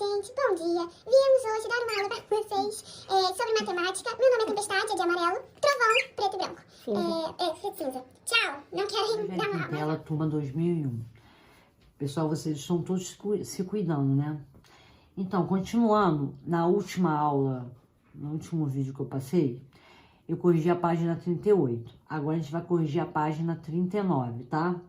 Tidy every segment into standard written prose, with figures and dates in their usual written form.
gente, bom dia. Viemos hoje dar uma aula para vocês sobre matemática. Meu nome é Tempestade, é de amarelo, trovão, preto e branco. Cinza. Tchau, não quero dar uma aula. Tela Turma 2001. Pessoal, vocês estão todos se cuidando, né? Então, continuando, na última aula, no último vídeo que eu passei, eu corrigi a página 38. Agora a gente vai corrigir a página 39, tá?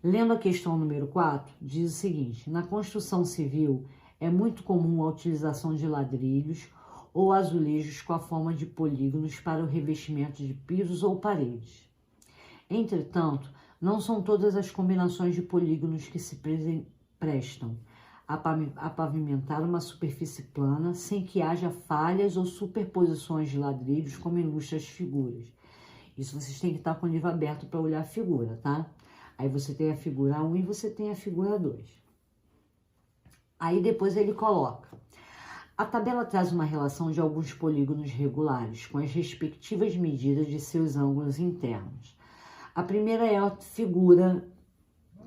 Lendo a questão número 4, diz o seguinte: na construção civil é muito comum a utilização de ladrilhos ou azulejos com a forma de polígonos para o revestimento de pisos ou paredes. Entretanto, não são todas as combinações de polígonos que se prestam a pavimentar uma superfície plana sem que haja falhas ou superposições de ladrilhos, como ilustra as figuras. Isso vocês têm que estar com o livro aberto para olhar a figura, tá? Aí você tem a figura 1 e você tem a figura 2. Aí depois ele coloca: a tabela traz uma relação de alguns polígonos regulares com as respectivas medidas de seus ângulos internos. A primeira é a figura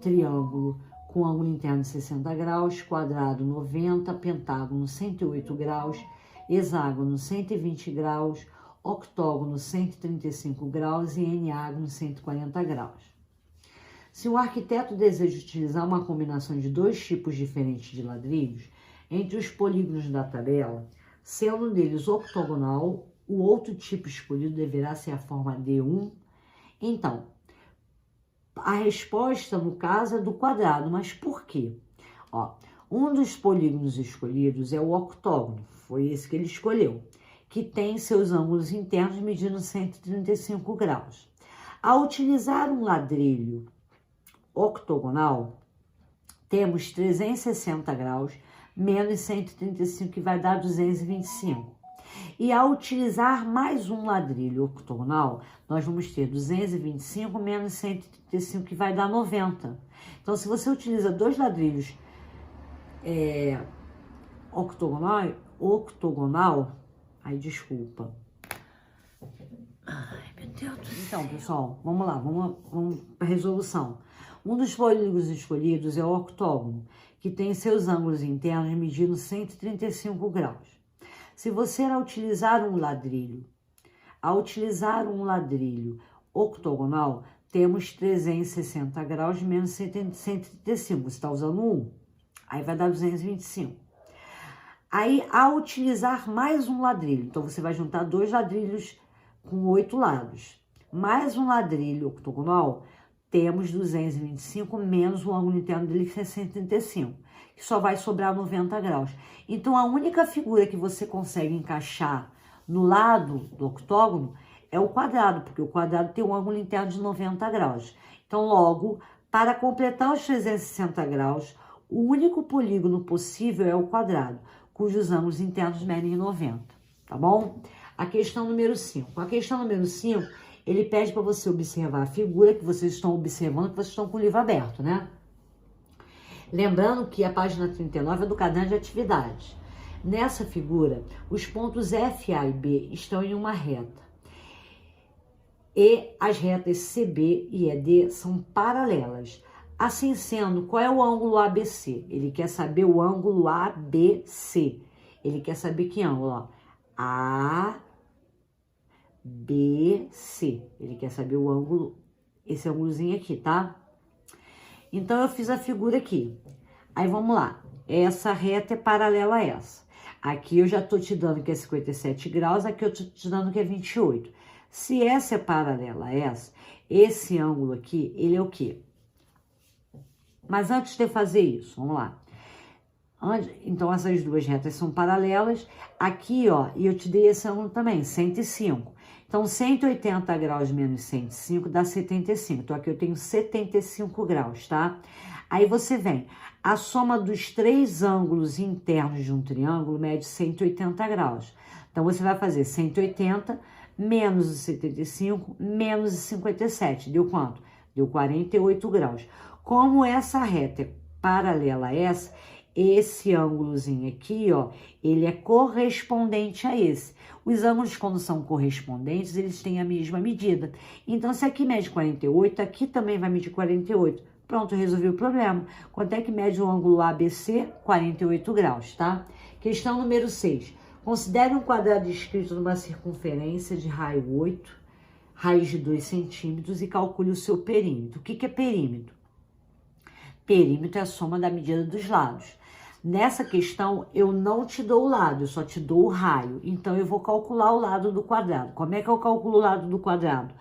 triângulo com ângulo interno de 60 graus, quadrado 90, pentágono 108 graus, hexágono 120 graus, octógono 135 graus e eneágono 140 graus. Se o arquiteto deseja utilizar uma combinação de dois tipos diferentes de ladrilhos, entre os polígonos da tabela, sendo um deles octogonal, o outro tipo escolhido deverá ser a forma D1. Então, a resposta, no caso, é do quadrado. Mas por quê? Ó, um dos polígonos escolhidos é o octógono, foi esse que ele escolheu, que tem seus ângulos internos medindo 135 graus. Ao utilizar um ladrilho octogonal, temos 360 graus menos 135, que vai dar 225. E ao utilizar mais um ladrilho octogonal, nós vamos ter 225 menos 135, que vai dar 90. Então, se você utiliza dois ladrilhos octogonal, aí desculpa. Ai, meu Deus do céu. Então, pessoal, vamos lá, vamos para a resolução. Um dos polígonos escolhidos é o octógono, que tem seus ângulos internos medindo 135 graus. Se você utilizar um ladrilho octogonal, temos 360 graus menos 135. Você está usando 1, aí vai dar 225. Aí, ao utilizar mais um ladrilho, então você vai juntar dois ladrilhos com 8 lados, mais um ladrilho octogonal, temos 225 menos o ângulo interno dele, que é 135, que só vai sobrar 90 graus. Então, a única figura que você consegue encaixar no lado do octógono é o quadrado, porque o quadrado tem um ângulo interno de 90 graus. Então, logo, para completar os 360 graus, o único polígono possível é o quadrado, cujos ângulos internos medem 90, tá bom? A questão número 5. A questão número 5, ele pede para você observar a figura que vocês estão observando, que vocês estão com o livro aberto, né? Lembrando que a página 39 é do caderno de atividades. Nessa figura, os pontos F, A e B estão em uma reta. E as retas CB e ED são paralelas. Assim sendo, qual é o ângulo ABC? Ele quer saber o ângulo ABC. Ele quer saber que ângulo, ó. ABC. Ele quer saber o ângulo, esse ângulozinho aqui, tá? Então, eu fiz a figura aqui. Aí, vamos lá. Essa reta é paralela a essa. Aqui eu já tô te dando que é 57 graus, aqui eu tô te dando que é 28. Se essa é paralela a essa, esse ângulo aqui, ele é o quê? Mas antes de fazer isso, vamos lá. Então, essas duas retas são paralelas. Aqui, ó, e eu te dei esse ângulo também, 105. Então, 180 graus menos 105 dá 75. Então, aqui eu tenho 75 graus, tá? Aí você vem, a soma dos três ângulos internos de um triângulo mede 180 graus. Então, você vai fazer 180 menos o 75 menos o 57. Deu quanto? Deu 48 graus. Como essa reta é paralela a essa, esse ângulozinho aqui, ó, ele é correspondente a esse. Os ângulos, quando são correspondentes, eles têm a mesma medida. Então, se aqui mede 48, aqui também vai medir 48. Pronto, eu resolvi o problema. Quanto é que mede o ângulo ABC? 48 graus, tá? Questão número 6. Considere um quadrado inscrito numa circunferência de raio 8, raiz de 2 centímetros e calcule o seu perímetro. O que é perímetro? Perímetro é a soma da medida dos lados. Nessa questão, eu não te dou o lado, eu só te dou o raio. Então, eu vou calcular o lado do quadrado. Como é que eu calculo o lado do quadrado?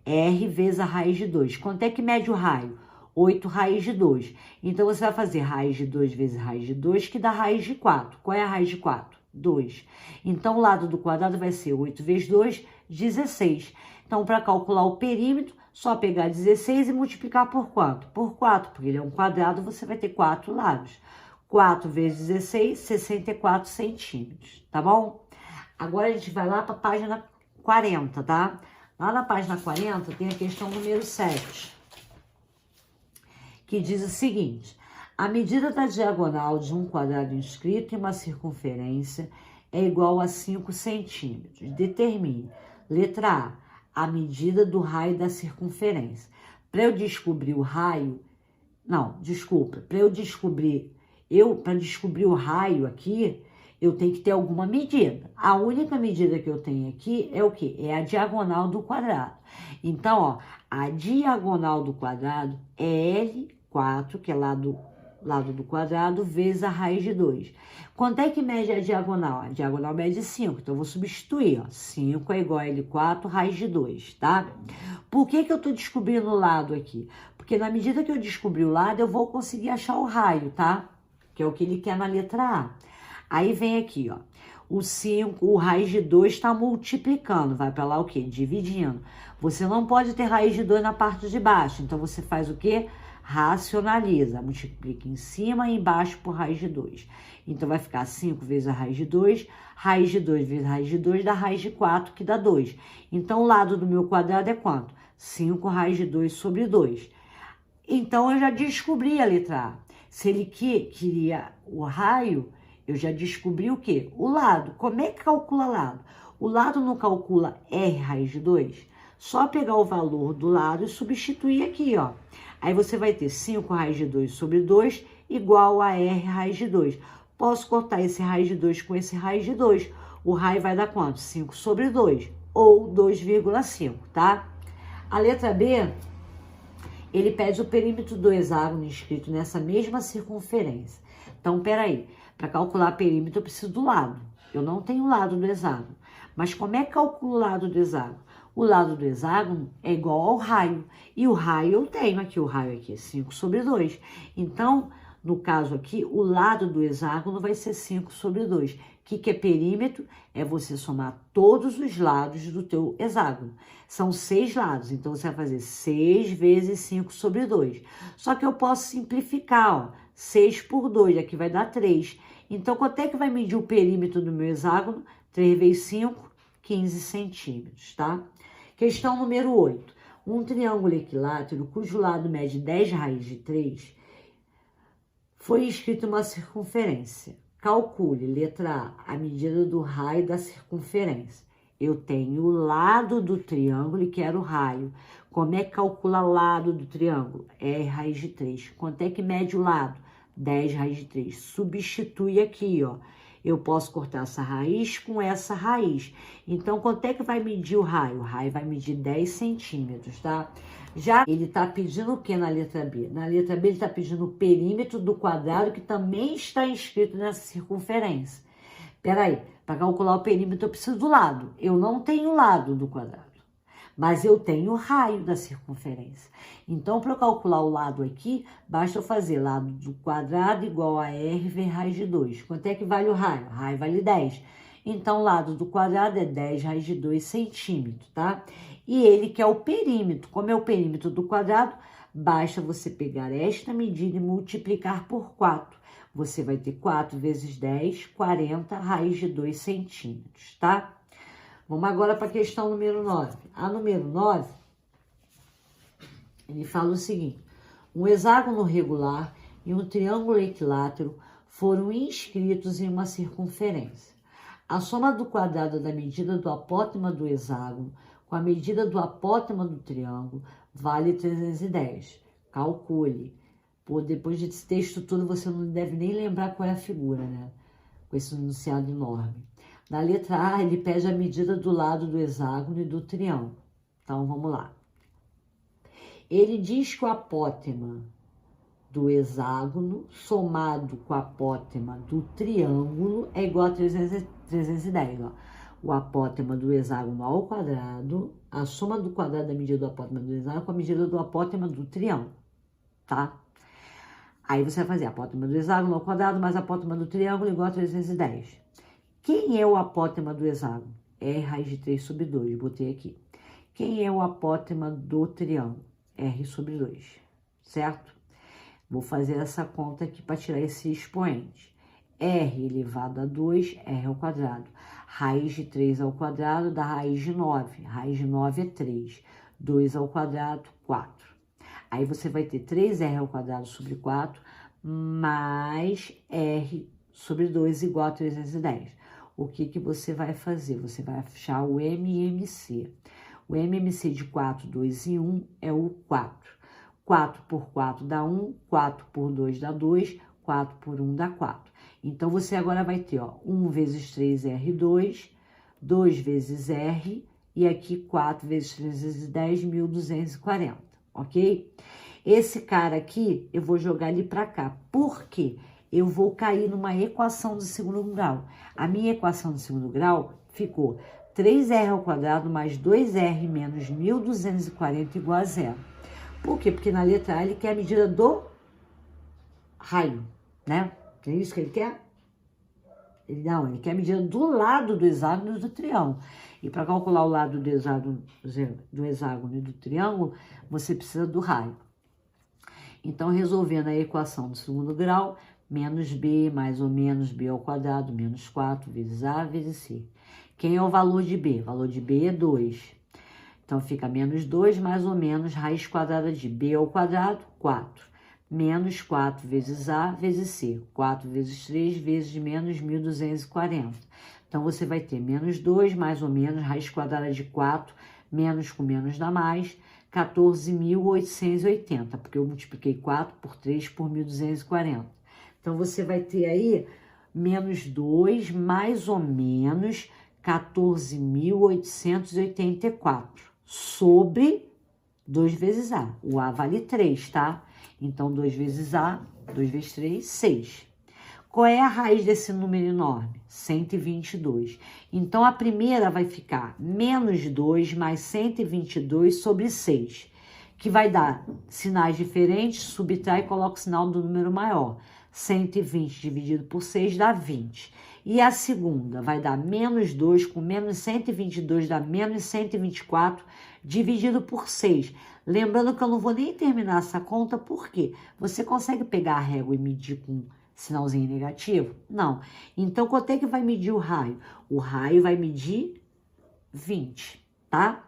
R vezes a raiz de 2. Quanto é que mede o raio? 8 raiz de 2. Então, você vai fazer raiz de 2 vezes raiz de 2, que dá raiz de 4. Qual é a raiz de 4? 2. Então, o lado do quadrado vai ser 8 vezes 2, 16. Então, para calcular o perímetro, só pegar 16 e multiplicar por quanto? Por 4, porque ele é um quadrado, você vai ter 4 lados. 4 vezes 16, 64 centímetros, tá bom? Agora, a gente vai lá para a página 40, tá? Lá na página 40 tem a questão número 7, que diz o seguinte: a medida da diagonal de um quadrado inscrito em uma circunferência é igual a 5 centímetros. Determine, letra A, a medida do raio da circunferência. Para eu descobrir o raio, para descobrir o raio aqui, eu tenho que ter alguma medida. A única medida que eu tenho aqui é o quê? É a diagonal do quadrado. Então, ó, a diagonal do quadrado é L4, que é lado do quadrado, vezes a raiz de 2. Quanto é que mede a diagonal? A diagonal mede 5, então eu vou substituir, ó. 5 é igual a L4, raiz de 2, tá? Por que eu tô descobrindo o lado aqui? Porque na medida que eu descobrir o lado, eu vou conseguir achar o raio, tá? Que é o que ele quer na letra A. Aí vem aqui, ó, o 5, o raiz de 2 está multiplicando, vai para lá o quê? Dividindo. Você não pode ter raiz de 2 na parte de baixo, então você faz o quê? Racionaliza, multiplica em cima e embaixo por raiz de 2. Então, vai ficar 5 vezes a raiz de 2 vezes a raiz de 2 dá raiz de 4, que dá 2. Então, o lado do meu quadrado é quanto? 5 raiz de 2 sobre 2. Então, eu já descobri a letra A. Se ele queria o raio, eu já descobri o quê? O lado. Como é que calcula lado? O lado não calcula R raiz de 2? Só pegar o valor do lado e substituir aqui, ó. Aí você vai ter 5 raiz de 2 sobre 2 igual a R raiz de 2. Posso cortar esse raiz de 2 com esse raiz de 2. O raio vai dar quanto? 5 sobre 2, ou 2,5, tá? A letra B, ele pede o perímetro do hexágono inscrito nessa mesma circunferência. Então, peraí, para calcular perímetro eu preciso do lado. Eu não tenho o lado do hexágono. Mas como é que calculo o lado do hexágono? O lado do hexágono é igual ao raio. E o raio eu tenho aqui, o raio aqui é 5 sobre 2. Então, no caso aqui, o lado do hexágono vai ser 5 sobre 2. O que é perímetro? É você somar todos os lados do teu hexágono. São 6 lados, então você vai fazer 6 vezes 5 sobre 2. Só que eu posso simplificar, ó. 6 por 2, aqui vai dar 3. Então, quanto é que vai medir o perímetro do meu hexágono? 3 vezes 5, 15 centímetros, tá? Questão número 8. Um triângulo equilátero, cujo lado mede 10 raiz de 3, foi inscrito uma circunferência. Calcule, letra A, a medida do raio da circunferência. Eu tenho o lado do triângulo e quero o raio. Como é que calcula o lado do triângulo? R raiz de 3. Quanto é que mede o lado? 10 raiz de 3. Substitui aqui, ó. Eu posso cortar essa raiz com essa raiz. Então, quanto é que vai medir o raio? O raio vai medir 10 centímetros, tá? Já ele tá pedindo o que na letra B? Na letra B, ele tá pedindo o perímetro do quadrado, que também está inscrito nessa circunferência. Peraí, para calcular o perímetro, eu preciso do lado. Eu não tenho lado do quadrado, mas eu tenho o raio da circunferência. Então, para eu calcular o lado aqui, basta eu fazer lado do quadrado igual a R vezes raiz de 2. Quanto é que vale o raio? O raio vale 10. Então, o lado do quadrado é 10 raiz de 2 centímetros, tá? E ele quer o perímetro. Como é o perímetro do quadrado, basta você pegar esta medida e multiplicar por 4. Você vai ter 4 vezes 10, 40 raiz de 2 centímetros, tá? Vamos agora para a questão número 9. A número 9, ele fala o seguinte: um hexágono regular e um triângulo equilátero foram inscritos em uma circunferência. A soma do quadrado da medida do apótema do hexágono com a medida do apótema do triângulo vale 310. calcule. Pô, depois desse texto todo, você não deve nem lembrar qual é a figura, né? Com esse enunciado enorme. Na letra A, ele pede a medida do lado do hexágono e do triângulo. Então, vamos lá. Ele diz que o apótema do hexágono somado com a apótema do triângulo é igual a 310. Ó. O apótema do hexágono ao quadrado, a soma do quadrado da medida do apótema do hexágono com a medida do apótema do triângulo, tá? Aí você vai fazer a apótema do hexágono ao quadrado mais a apótema do triângulo igual a 310. Quem é o apótema do hexágono? R raiz de 3 sobre 2, botei aqui. Quem é o apótema do triângulo? R sobre 2, certo? Vou fazer essa conta aqui para tirar esse expoente. R elevado a 2, R ao quadrado. Raiz de 3 ao quadrado dá raiz de 9. Raiz de 9 é 3. 2 ao quadrado, 4. Aí você vai ter 3R ao quadrado sobre 4 mais R sobre 2 igual a 310. O que você vai fazer? Você vai achar o MMC. O MMC de 4, 2 e 1 é o 4. 4 por 4 dá 1, 4 por 2 dá 2, 4 por 1 dá 4. Então, você agora vai ter, ó, 1 vezes 3R2, 2 vezes R, e aqui 4 vezes 3 vezes 10, 1.240, ok? Esse cara aqui, eu vou jogar ele para cá. Por quê? Eu vou cair numa equação do segundo grau. A minha equação do segundo grau ficou 3R ao quadrado mais 2R menos 1.240 igual a zero. Por quê? Porque na letra A ele quer a medida do raio, né? É isso que ele quer? Ele quer a medida do lado do hexágono e do triângulo. E para calcular o lado do hexágono e do triângulo, você precisa do raio. Então, resolvendo a equação do segundo grau, menos B mais ou menos B ao quadrado, menos 4 vezes A vezes C. Quem é o valor de B? O valor de B é 2. Então, fica menos 2 mais ou menos raiz quadrada de B ao quadrado, 4. Menos 4 vezes A vezes C. 4 vezes 3 vezes menos 1.240. Então, você vai ter menos 2 mais ou menos raiz quadrada de 4, menos com menos dá mais, 14.880, porque eu multipliquei 4 por 3 por 1.240. Então, você vai ter aí menos 2 mais ou menos 14.884 sobre 2 vezes A. O A vale 3, tá? Então, 2 vezes A, 2 vezes 3, 6. Qual é a raiz desse número enorme? 122. Então, a primeira vai ficar menos 2 mais 122 sobre 6, que vai dar sinais diferentes, subtrai e coloca o sinal do número maior. 120 dividido por 6 dá 20. E a segunda vai dar menos 2 com menos 122 dá menos 124 dividido por 6. Lembrando que eu não vou nem terminar essa conta, porque você consegue pegar a régua e medir com sinalzinho negativo? Não. Então, quanto é que vai medir o raio? O raio vai medir 20, tá?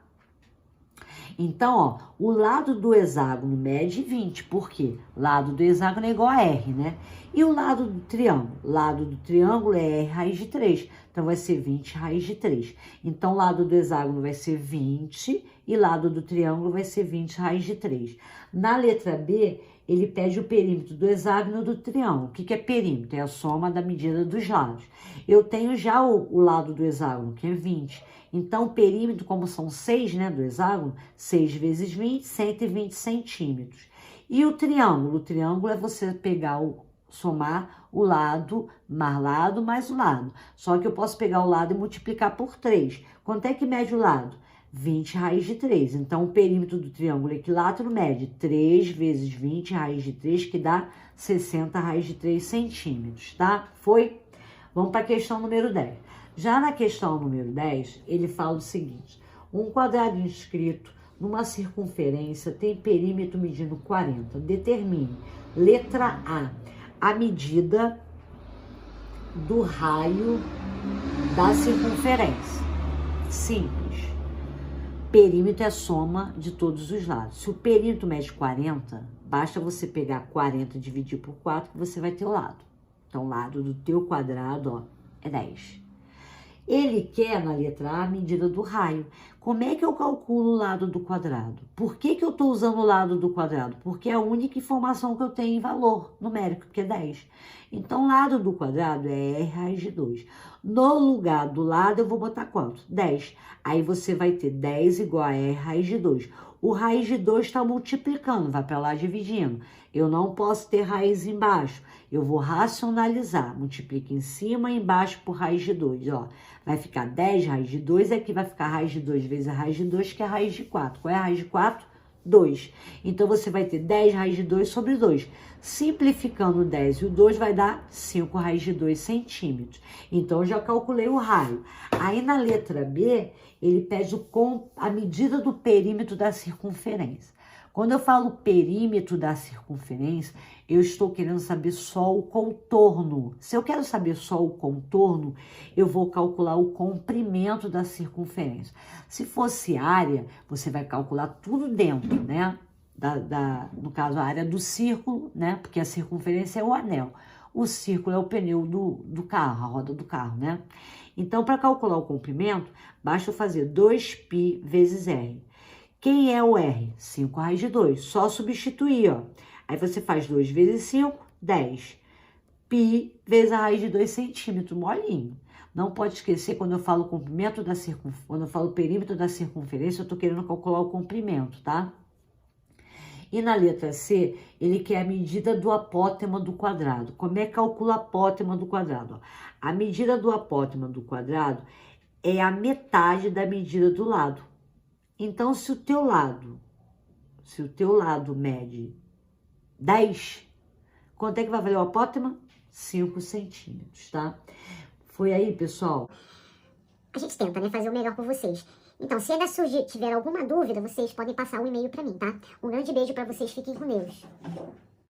Então, ó, o lado do hexágono mede 20, por quê? Lado do hexágono é igual a R, né? E o lado do triângulo? Lado do triângulo é R raiz de 3, então vai ser 20 raiz de 3. Então, lado do hexágono vai ser 20 e lado do triângulo vai ser 20 raiz de 3. Na letra B, ele pede o perímetro do hexágono e do triângulo. O que é perímetro? É a soma da medida dos lados. Eu tenho já o lado do hexágono, que é 20. Então, o perímetro, como são 6, né, do hexágono, 6 vezes 20, 120 centímetros. E o triângulo? O triângulo é você pegar somar o lado mais o lado. Só que eu posso pegar o lado e multiplicar por 3. Quanto é que mede o lado? 20 raiz de 3. Então, o perímetro do triângulo equilátero mede 3 vezes 20 raiz de 3, que dá 60 raiz de 3 centímetros, tá? Foi? Vamos para a questão número 10. Já na questão número 10, ele fala o seguinte: um quadrado inscrito numa circunferência tem perímetro medindo 40. Determine, letra A medida do raio da circunferência. Simples. Perímetro é a soma de todos os lados. Se o perímetro mede 40, basta você pegar 40 e dividir por 4 que você vai ter o lado. Então, o lado do teu quadrado, ó, é 10. Ele quer, na letra A, a medida do raio. Como é que eu calculo o lado do quadrado? Por que que eu estou usando o lado do quadrado? Porque é a única informação que eu tenho em valor numérico, que é 10. Então, lado do quadrado é R raiz de 2. No lugar do lado, eu vou botar quanto? 10. Aí você vai ter 10 igual a R raiz de 2. O raiz de 2 está multiplicando, vai para lá dividindo. Eu não posso ter raiz embaixo. Eu vou racionalizar. Multiplica em cima e embaixo por raiz de 2, ó. Vai ficar 10 raiz de 2, aqui vai ficar raiz de 2 vezes a raiz de 2, que é a raiz de 4. Qual é a raiz de 4? 2. Então, você vai ter 10 raiz de 2 sobre 2. Simplificando o 10 e o 2 vai dar 5 raiz de 2 centímetros. Então, eu já calculei o raio. Aí, na letra B, ele pede a medida do perímetro da circunferência. Quando eu falo perímetro da circunferência, eu estou querendo saber só o contorno. Se eu quero saber só o contorno, eu vou calcular o comprimento da circunferência. Se fosse área, você vai calcular tudo dentro, né? No caso, a área do círculo, né? Porque a circunferência é o anel. O círculo é o pneu do carro, a roda do carro, né? Então, para calcular o comprimento, basta eu fazer 2π vezes R. Quem é o R? 5 raiz de 2. Só substituir, ó. Aí você faz 2 vezes 5, 10. Π vezes a raiz de 2 centímetros, molinho. Não pode esquecer, quando eu falo comprimento da circunferência, quando eu falo perímetro da circunferência, eu tô querendo calcular o comprimento, tá? E na letra C, ele quer a medida do apótema do quadrado. Como é que calcula a apótema do quadrado? Ó, a medida do apótema do quadrado é a metade da medida do lado. Então, se o teu lado mede 10, quanto é que vai valer o apótema? 5 centímetros, tá? Foi aí, pessoal? A gente tenta, né, fazer o melhor por vocês. Então, se ainda tiver alguma dúvida, vocês podem passar um e-mail pra mim, tá? Um grande beijo pra vocês, fiquem com Deus.